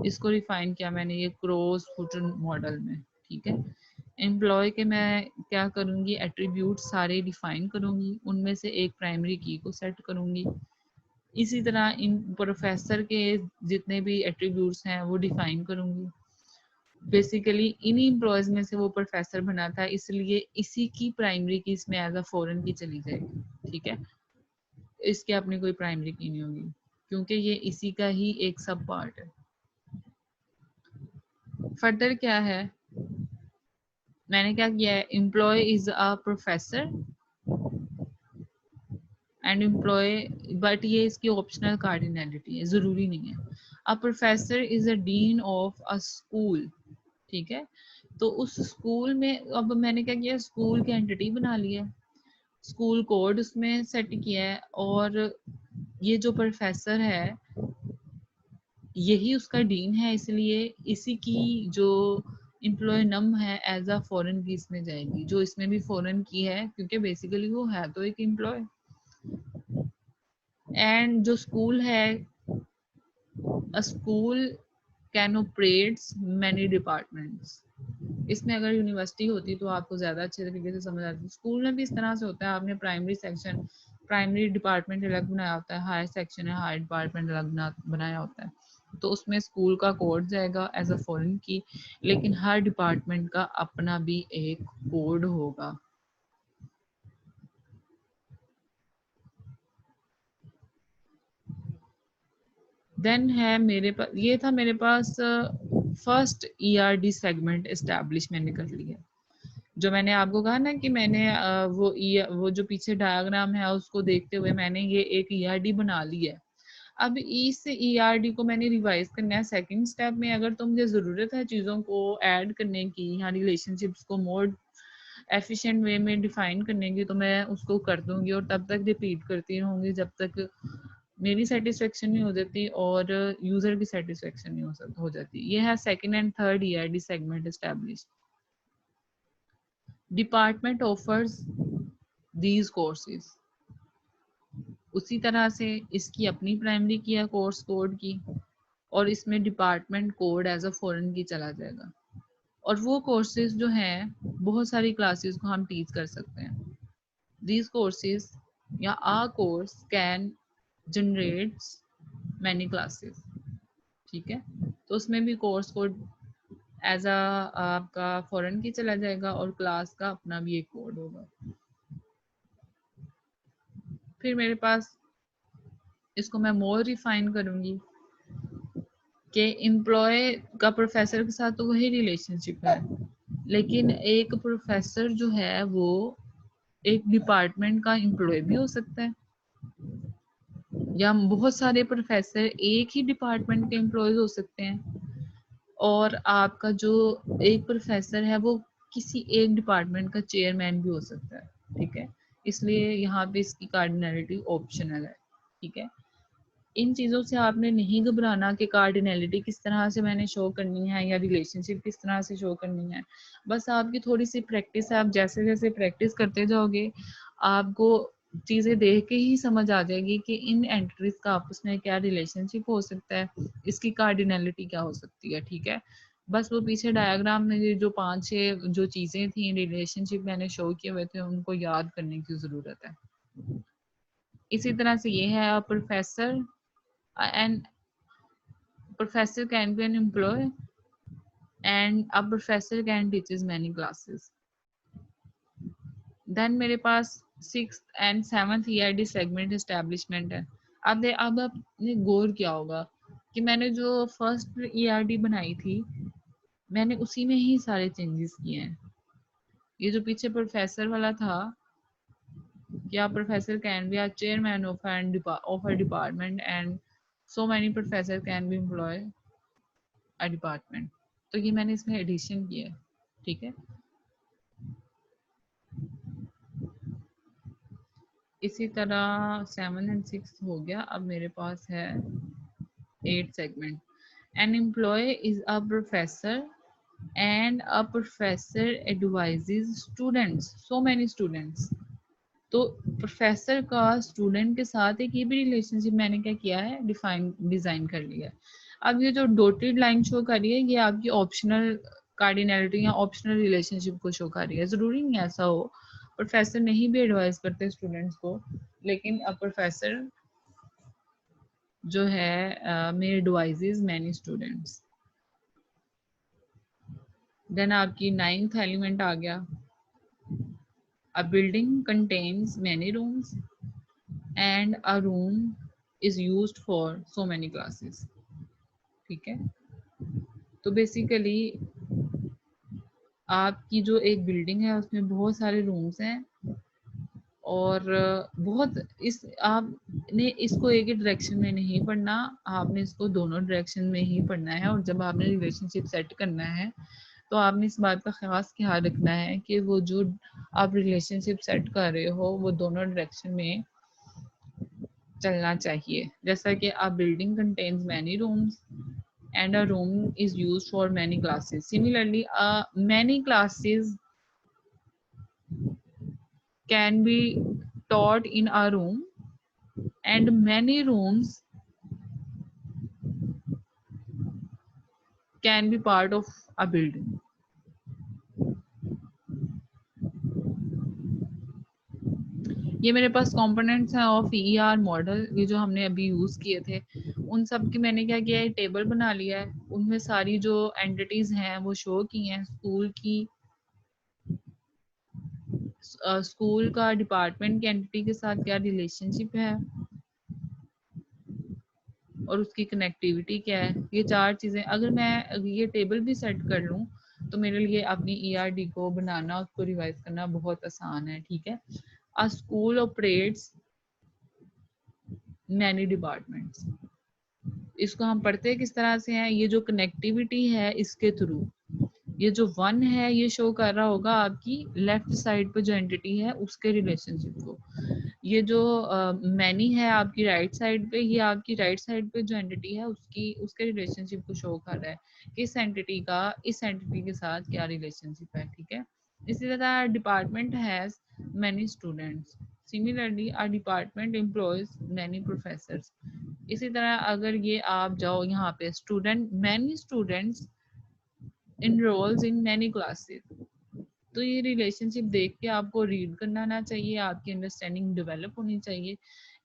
इसको रिफाइन किया मैंने ये क्रॉस फुटर मॉडल में, ठीक है। एम्प्लॉय के मैं क्या करूँगी, एट्रीब्यूट सारे डिफाइन करूँगी, उनमें से एक प्राइमरी की को सेट करूँगी। इसी तरह इन प्रोफेसर के जितने भी एट्रीब्यूट्स हैं वो डिफाइन करूँगी। बेसिकली इन्हीं एम्प्लॉयज में से वो प्रोफेसर बना था, इसलिए इसी की प्राइमरी की इसमें एज अ फॉरेन की चली जाएगी, ठीक है। इसके अपनी कोई प्राइमरी की नहीं होगी। क्योंकि ये इसी का ही एक सब पार्ट है। फर्दर क्या है, मैंने क्या किया है, employee is a professor and employee, but ये इसकी ऑप्शनल कार्डिनलिटी है, जरूरी नहीं है। A professor is a dean of a school, ठीक है। तो उस स्कूल में अब मैंने क्या किया, स्कूल की एंटिटी बना लिया, स्कूल कोड उसमें सेट किया है, और ये जो प्रोफेसर है यही उसका डीन है, इसलिए इसी की जो एम्प्लॉय नम है एज अ फॉरेन की इसमें जाएगी, जो इसमें भी फॉरेन की है क्योंकि बेसिकली वो है तो एक एम्प्लॉय। एंड जो स्कूल है, अ school can operates many departments. इसमें अगर यूनिवर्सिटी होती तो आपको ज़्यादा अच्छे तरीके से समझ आती। स्कूल में भी इस तरह से होता है, आपने प्राइमरी सेक्शन, प्राइमरी डिपार्टमेंट अलग बनाया होता है, हायर सेक्शन है, हायर डिपार्टमेंट अलग बनाया होता है। तो उसमें स्कूल का कोड जाएगा एज अ फॉरेन की, लेकिन हर डिपार्टमेंट का अपना भी एक कोड होगा। देन है मेरे पास, ये था मेरे पास फर्स्ट ईआरडी सेगमेंट एस्टैब्लिश मैंने कर लिया। जो मैंने आपको कहा ना कि मैंने वो जो पीछे डायग्राम है उसको देखते हुए मैंने ये एक ईआरडी बना ली है। अब इस ईआरडी को मैंने रिवाइज करना है सेकंड स्टेप में। अगर तो मुझे ज़रूरत है चीज़ों को ऐड करने की या रिलेशनशिप्स को मोर एफिशिएंट वे में डिफाइन करने की, तो मैं उसको कर दूंगी और तब तक रिपीट करती रहूंगी जब तक मेरी सेटिस्फेक्शन नहीं हो जाती और यूजर की सेटिस्फेक्शन नहीं हो जाती। ये है second and third ERD segment establish. Department offers these courses, उसी तरह से इसकी अपनी प्राइमरी की है कोर्स कोड की, और इसमें department code as a foreign key चला जाएगा। और वो कोर्सेज जो हैं बहुत सारी क्लासेस को हम टीच कर सकते हैं। दीज कोर्सेज या a course can generates many classes, ठीक है। तो उसमें भी कोर्स कोड एज अ आपका फॉरेन की चला जाएगा और क्लास का अपना भी एक कोड होगा। फिर मेरे पास, इसको मैं मोर रिफाइन करूंगी कि एम्प्लॉय का प्रोफेसर के साथ तो वही रिलेशनशिप है, लेकिन एक प्रोफेसर जो है वो एक डिपार्टमेंट का एम्प्लॉय भी हो सकता है, या बहुत सारे प्रोफेसर एक ही डिपार्टमेंट के एम्प्लॉयज हो सकते हैं, और आपका जो एक प्रोफेसर है वो किसी एक डिपार्टमेंट का चेयरमैन भी हो सकता है, ठीक है। इसलिए यहाँ पे इसकी कार्डिनलिटी ऑप्शनल है, ठीक है। इन चीज़ों से आपने नहीं घबराना कि कार्डिनलिटी किस तरह से मैंने शो करनी है या रिलेशनशिप किस तरह से शो करनी है। बस आपकी थोड़ी सी प्रैक्टिस है, आप जैसे जैसे प्रैक्टिस करते जाओगे आपको चीज़ें देख के ही समझ आ जाएगी कि इन एंट्रीज का आपस में क्या रिलेशनशिप हो सकता है, इसकी कार्डिनलिटी क्या हो सकती है, ठीक है। बस वो पीछे डायग्राम में जो 5-6 जो चीज़ें थी रिलेशनशिप मैंने शो किए हुए थे उनको याद करने की ज़रूरत है। इसी तरह से ये है professor, and professor can be an employee and a professor can teaches many classes. Then मेरे पास 6th and 7th EID segment establishment है। अब आपने गौर किया होगा कि मैंने जो फर्स्ट ERD बनाई थी मैंने उसी में ही सारे चेंजेस किए हैं। ये जो पीछे प्रोफेसर वाला था, क्या professor can be a chairman of a department and so many professor can be employed a department, तो ये मैंने इसमें एडिशन किया है, ठीक है। इसी तरह 7 एंड 6 हो गया। अब मेरे पास है 8 segment. An employee is a professor and a professor advises students, so many students. तो प्रोफेसर का स्टूडेंट के साथ एक ये भी रिलेशनशिप मैंने क्या किया है, डिजाइन कर लिया है। अब ये जो डॉटेड लाइन शो कर रही है ये आपकी ऑप्शनल कार्डिनलिटी या ऑप्शनल रिलेशनशिप को शो कर रही है, जरूरी नहीं ऐसा हो। प्रोफेसर नहीं भी एडवाइस करते स्टूडेंट्स को, लेकिन अब प्रोफेसर जो है may advises many students. Then आपकी 9th एलिमेंट आ गया, a building contains many rooms and a room is used for so many classes. ठीक है, तो बेसिकली आपकी जो एक बिल्डिंग है उसमें बहुत सारे रूम्स हैं और बहुत इस आपने इसको एक ही डायरेक्शन में नहीं पढ़ना, आपने इसको दोनों डायरेक्शन में ही पढ़ना है। और जब आपने रिलेशनशिप सेट करना है तो आपने इस बात का खास ख्याल रखना है कि वो जो आप रिलेशनशिप सेट कर रहे हो वो दोनों डायरेक्शन में चलना चाहिए। जैसा कि आप building contains many rooms and a room is used for many classes. Similarly, many classes can be taught in a room and many rooms can be part of a building. ये मेरे पास कंपोनेंट्स हैं ऑफ ईआर मॉडल, ये जो हमने अभी यूज किए थे उन सब की मैंने क्या किया है, टेबल बना लिया है। उनमें सारी जो एंटिटीज हैं वो शो की हैं। स्कूल की, स्कूल का डिपार्टमेंट की एंटिटी के साथ क्या रिलेशनशिप है और उसकी कनेक्टिविटी क्या है। ये चार चीजें अगर मैं ये टेबल भी सेट कर लूँ तो मेरे लिए अपनी ईआरडी को बनाना, उसको रिवाइज करना बहुत आसान है। ठीक है, अ स्कूल ऑपरेट्स मैनी डिपार्टमेंट्स, इसको हम पढ़ते किस तरह से हैं, ये जो कनेक्टिविटी है इसके थ्रू। ये जो वन है ये शो कर रहा होगा आपकी लेफ्ट साइड पे जो एंटिटी है उसके रिलेशनशिप को। ये जो मैनी है आपकी राइट साइड पे, ये आपकी राइट साइड पे जो एंटिटी है उसके रिलेशनशिप को शो कर रहा है कि इस एंटिटी का इस एंटिटी के साथ क्या रिलेशनशिप है। ठीक है, इसी तरह department has many students, similarly a department employees many professors. इसी तरह अगर ये आप जाओ यहाँ पे student, many students enrolls in many classes, तो ये रिलेशनशिप देख के आपको रीड करना आना चाहिए, आपकी अंडरस्टैंडिंग डेवलप होनी चाहिए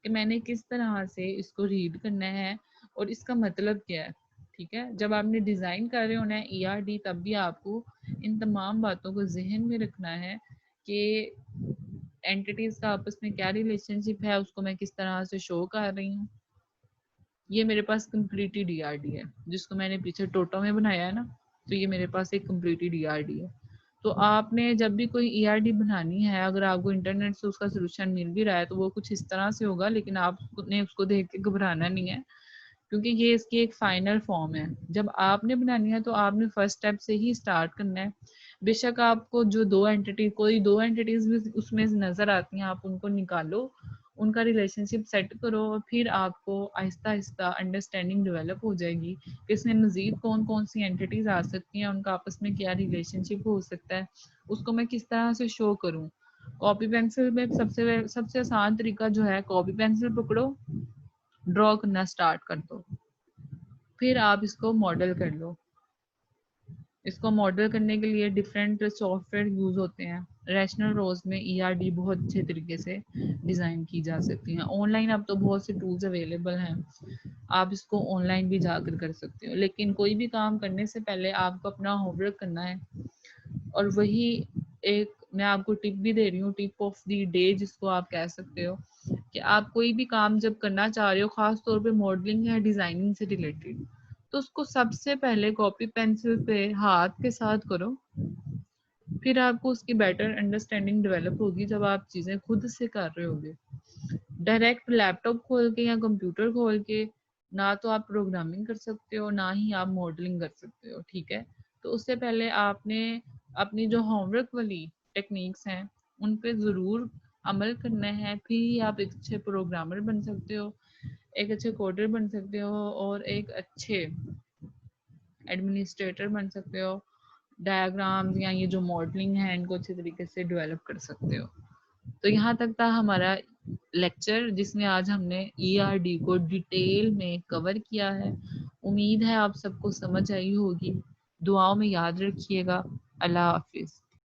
कि मैंने किस तरह से इसको रीड करना है और इसका मतलब क्या है। ठीक है, जब आपने डिज़ाइन कर रहे होना है ईआरडी तब भी आपको इन तमाम बातों को जहन में रखना है कि एंटिटीज का आपस में क्या रिलेशनशिप है, उसको मैं किस तरह से शो कर रही हूँ। ये मेरे पास कंप्लीटेड ईआरडी है, जिसको मैंने पीछे टोटो में बनाया है ना, तो ये मेरे पास एक कंप्लीटेड ईआरडी है। तो आपने जब भी कोई ईआरडी बनानी है, अगर आपको इंटरनेट से उसका सोल्यूशन मिल भी रहा है तो वो कुछ इस तरह से होगा, लेकिन आपने उसको देख के घबराना नहीं है क्योंकि ये इसकी एक फाइनल फॉर्म है। जब आपने बनानी है तो आपने फर्स्ट स्टेप से ही स्टार्ट करना है। बेशक आपको जो कोई दो एंटिटीज भी उसमें नजर आती हैं, आप उनको निकालो, उनका रिलेशनशिप सेट करो और फिर आपको आहिस्ता आहिस्ता अंडरस्टैंडिंग डेवलप हो जाएगी कि इसमें मजीद कौन कौन सी एंटिटीज आ सकती हैं, उनका आपस में क्या रिलेशनशिप हो सकता है, उसको मैं किस तरह से शो करूँ। कॉपी पेंसिल में सबसे आसान तरीका जो है, कॉपी पेंसिल पकड़ो, ड्रॉ करना स्टार्ट कर दो, फिर आप इसको मॉडल कर लो। इसको मॉडल करने के लिए डिफरेंट सॉफ्टवेयर यूज होते हैं। रैशनल रोज में ईआरडी बहुत अच्छे तरीके से डिज़ाइन की जा सकती हैं। ऑनलाइन अब तो बहुत से टूल्स अवेलेबल हैं, आप इसको ऑनलाइन भी जाकर कर सकते हो। लेकिन कोई भी काम करने से पहले आपको अपना होमवर्क करना है और वही एक मैं आपको टिप भी दे रही हूँ, टिप ऑफ द डे जिसको आप कह सकते हो, कि आप कोई भी काम जब करना चाह रहे हो, खास तौर पे मॉडलिंग या डिजाइनिंग से रिलेटेड, तो उसको सबसे पहले कॉपी पेंसिल पे हाथ के साथ करो, फिर आपको उसकी बेटर अंडरस्टैंडिंग डेवलप होगी जब आप चीज़ें खुद से कर रहे होगे। डायरेक्ट लैपटॉप खोल के या कंप्यूटर खोल के ना तो आप प्रोग्रामिंग कर सकते हो, ना ही आप मॉडलिंग कर सकते हो। ठीक है, तो उससे पहले आपने अपनी जो होमवर्क वाली टेक्निक्स हैं उन पे ज़रूर अमल करना है, फिर ही आप एक अच्छे प्रोग्रामर बन सकते हो, एक अच्छे कोडर बन सकते हो और एक अच्छे एडमिनिस्ट्रेटर बन सकते हो। डायग्राम्स या ये जो मॉडलिंग है इनको अच्छे तरीके से डेवलप कर सकते हो। तो यहाँ तक था हमारा लेक्चर जिसमें आज हमने ईआरडी को डिटेल में कवर किया है। उम्मीद है आप सबको समझ आई होगी। दुआओं में याद रखिएगा। अल्लाह हाफिज।